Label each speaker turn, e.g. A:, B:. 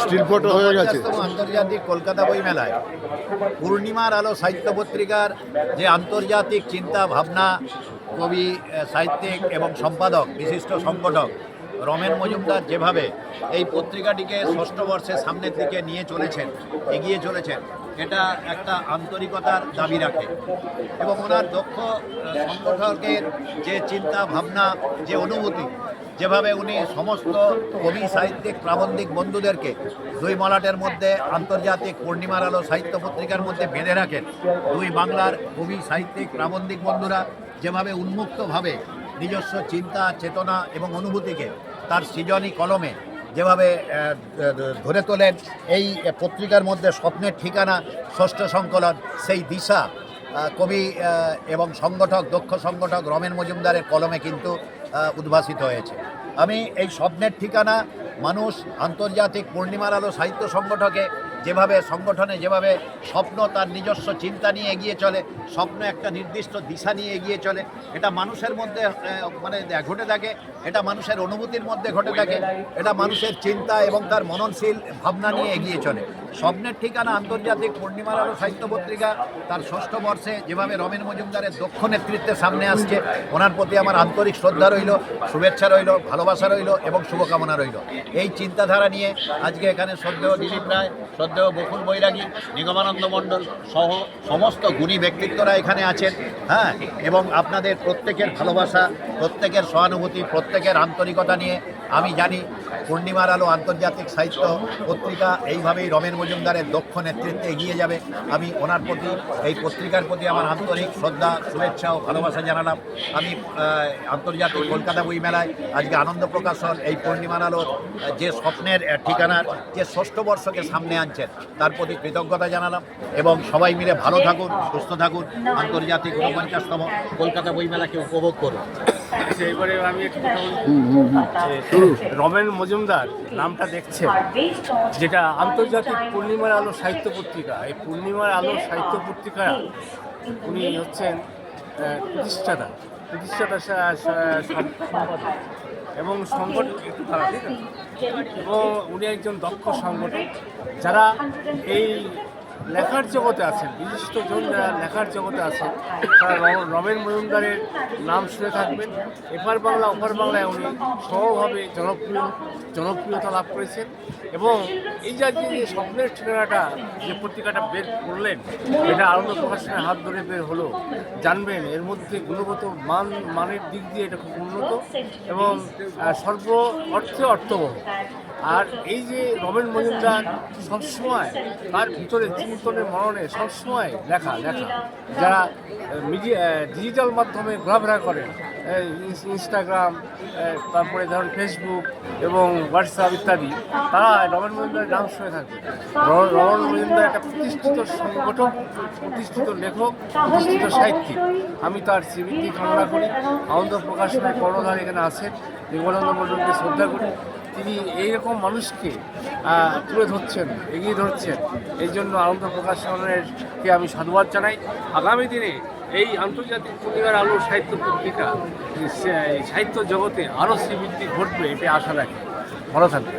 A: Still photo হয়ে গেছে।
B: আন্তর্জাতিক কলকাতা বই মেলায় পূর্ণিমার আলো সাহিত্য পত্রিকার যে আন্তর্জাতিক চিন্তা ভাবনা, কবি, সাহিত্যিক এবং সম্পাদক, বিশিষ্ট সংগঠক রমেন মজুমদার যেভাবে এই পত্রিকাটিকে ষষ্ঠ বর্ষের সামনের দিকে নিয়ে চলেছেন, এগিয়ে চলেছেন, এটা একটা আন্তরিকতার দাবি রাখে। এবং ওনার দক্ষ সংগঠকের যে চিন্তা ভাবনা, যে অনুভূতি, যেভাবে উনি সমস্ত কবি, সাহিত্যিক, প্রাবন্ধিক বন্ধুদেরকে দুই মলাটের মধ্যে আন্তর্জাতিক পূর্ণিমার আলো সাহিত্য পত্রিকার মধ্যে বেঁধে রাখেন, দুই বাংলার কবি, সাহিত্যিক, প্রাবন্ধিক বন্ধুরা যেভাবে উন্মুক্তভাবে নিজস্ব চিন্তা, চেতনা এবং অনুভূতিকে তার সৃজনী কলমে যেভাবে ধরে তোলেন, এই পত্রিকার মধ্যে স্বপ্নের ঠিকানা ষষ্ঠ সংকলন, সেই দিশা কবি এবং সংগঠক, দক্ষ সংগঠক রমেন মজুমদারের কলমে কিন্তু উদ্ভাসিত হয়েছে। আমি এই স্বপ্নের ঠিকানা মানুষ আন্তর্জাতিক পূর্ণিমার আলো সাহিত্য সংগঠকে সংগঠনে যেভাবে স্বপ্ন তার নিজস্ব চিন্তা নিয়ে এগিয়ে চলে, স্বপ্ন একটা নির্দিষ্ট দিশা নিয়ে এগিয়ে চলে, এটা মানুষের মধ্যে ঘটে থাকে, এটা মানুষের অনুভূতির মধ্যে ঘটে থাকে, এটা মানুষের চিন্তা এবং তার মননশীল ভাবনা নিয়ে এগিয়ে চলে। স্বপ্নের ঠিকানা আন্তর্জাতিক পূর্ণিমার আলো সাহিত্য পত্রিকা তার ষষ্ঠ বর্ষে যেভাবে রমেন মজুমদারের দক্ষ নেতৃত্বের সামনে আসছে, ওনার প্রতি আমার আন্তরিক শ্রদ্ধা রইল, শুভেচ্ছা রইল, ভালোবাসা রইল এবং শুভকামনা রইল। এই চিন্তাধারা নিয়ে আজকে এখানে শ্রদ্ধেয় দিলীপ রায়, শ্রদ্ধেয় বকুল বৈরাগী, নিগমানন্দ মণ্ডল সহ সমস্ত গুণী ব্যক্তিত্বরা এখানে আছেন। হ্যাঁ, এবং আপনাদের প্রত্যেকের ভালোবাসা, প্রত্যেকের সহানুভূতি, প্রত্যেকের আন্তরিকতা নিয়ে আমি জানি পূর্ণিমার আলো আন্তর্জাতিক সাহিত্য পত্রিকা এইভাবেই রমেন মজুমদারের দক্ষ নেতৃত্বে এগিয়ে যাবে। আমি ওনার প্রতি, এই পত্রিকার প্রতি আমার আন্তরিক শ্রদ্ধা, শুভেচ্ছা ও ভালোবাসা জানালাম। আমি আন্তর্জাতিক কলকাতা বই মেলায় আজকে আনন্দ প্রকাশন এই পূর্ণিমার আলোর যে স্বপ্নের ঠিকানার যে ষষ্ঠ বর্ষকে সামনে আনছেন তার প্রতি কৃতজ্ঞতা জানালাম। এবং সবাই মিলে ভালো থাকুন, সুস্থ থাকুন, আন্তর্জাতিক 49তম কলকাতা বই মেলাকে উপভোগ করুন।
C: এবারে আমি একটু রমেন মজুমদার নামটা দেখছেন, যেটা আন্তর্জাতিক পূর্ণিমার আলো সাহিত্য পত্রিকা। এই পূর্ণিমার আলো সাহিত্য পত্রিকা উনি হচ্ছেন প্রতিষ্ঠাতা এবং সংগঠক, একটু খারাপ, ঠিক আছে, এবং উনি একজন দক্ষ সংগঠক। যারা এই লেখার জগতে আছেন, বিশিষ্টজন যারা লেখার জগতে আছেন, তারা রমেন মজুমদারের নাম শুনে থাকবেন। এপার বাংলা ওপার বাংলায় উনি সমভাবে জনপ্রিয়তা লাভ করেছেন। এবং এই যে স্বপ্নের ঠিকানাটা যে পত্রিকাটা বের করলেন, এটা আনন্দ প্রকাশনের হাত ধরে বের হলো। জানবেন এর মধ্যে গুণগত মানের দিক দিয়ে এটা খুব উন্নত এবং সর্ব অর্থে অর্থবহ। আর এই যে রমেন মজুমদার সবসময় তার ভিতরে চিন্তনে মননে সবসময় লেখা, যারা ডিজিটাল মাধ্যমে ঘোরাফেরা করেন, ইনস্টাগ্রাম, তারপরে ধরুন ফেসবুক এবং হোয়াটসঅ্যাপ ইত্যাদি, তারা রমেন মজুমদারের নাম শুনে থাকবে। রমেন মজুমদার একটা প্রতিষ্ঠিত সংগঠক, প্রতিষ্ঠিত লেখক, প্রতিষ্ঠিত সাহিত্যিক। আমি তার শ্রীবৃদ্ধি কামনা করি। আনন্দ প্রকাশনের কর্ণধার এখানে আছেন, নিগমানন্দ মণ্ডলকে শ্রদ্ধা করি। তিনি এইরকম মানুষকে তুলে ধরছেন, এগিয়ে ধরছেন, এই জন্য আনন্দ প্রকাশনেরকে আমি সাধুবাদ জানাই। আগামী দিনে এই আন্তর্জাতিক পূর্ণিমার আলো সাহিত্য পত্রিকা সাহিত্য জগতে আরও শ্রীবৃদ্ধি ঘটবে, এটা আশা রাখি। ভালো থাকবে।